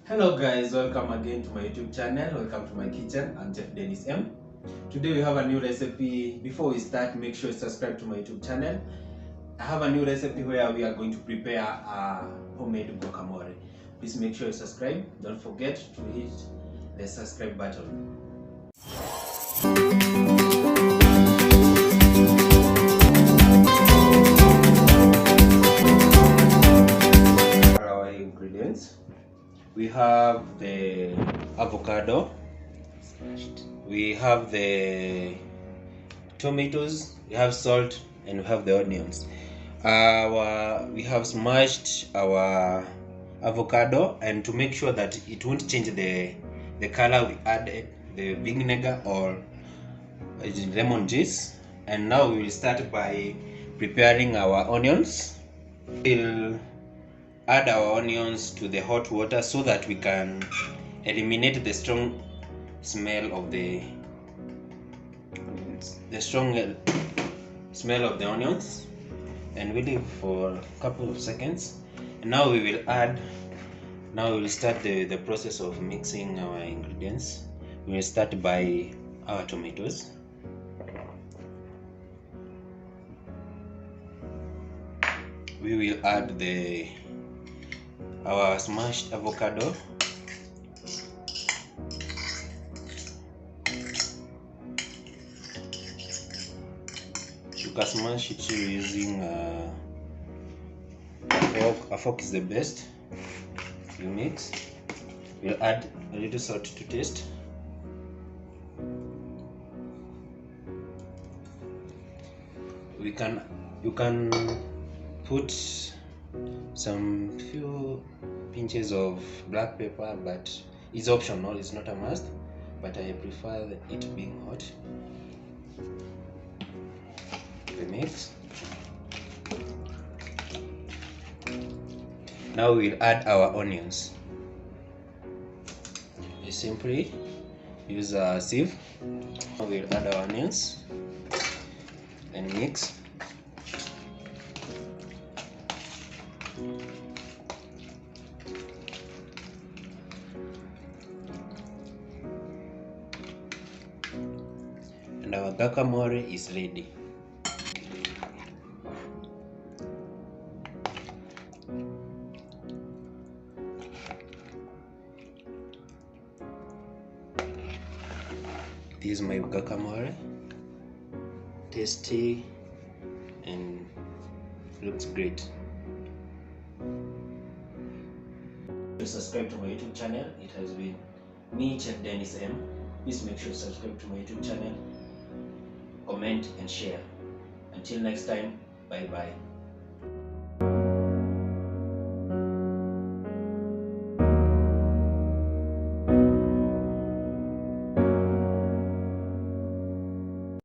Hello guys, welcome again to my YouTube channel. Welcome to my kitchen. I'm Chef Dennis M. Today we have a new recipe. Before we start, make sure you subscribe to my YouTube channel. I have a new recipe where we are going to prepare a homemade guacamole. Please make sure you subscribe. Don't forget to hit the subscribe button. Our ingredients. We have the avocado, we have the tomatoes, we have salt, and we have the onions. We have smashed our avocado, and to make sure that it won't change the color, we added the vinegar or lemon juice. And now we will start by preparing our onions. We'll add our onions to the hot water so that we can eliminate the strong smell of the onions, and we leave for a couple of seconds. And now we will start the process of mixing our ingredients. We will start by our tomatoes. We will add our smashed avocado. You can smash it using a fork. A fork is the best. You mix. We'll add a little salt to taste. You can put some few pinches of black pepper, but it's optional, it's not a must, but I prefer it being hot. We mix. Now we'll add our onions. We simply use a sieve. Now we'll add our onions and mix. And our guacamole is ready. This is my guacamole. Tasty and looks great. Subscribe to my YouTube channel. It has been me, Chef Dennis M. Please make sure to subscribe to my YouTube channel, comment and share. Until next time, bye bye.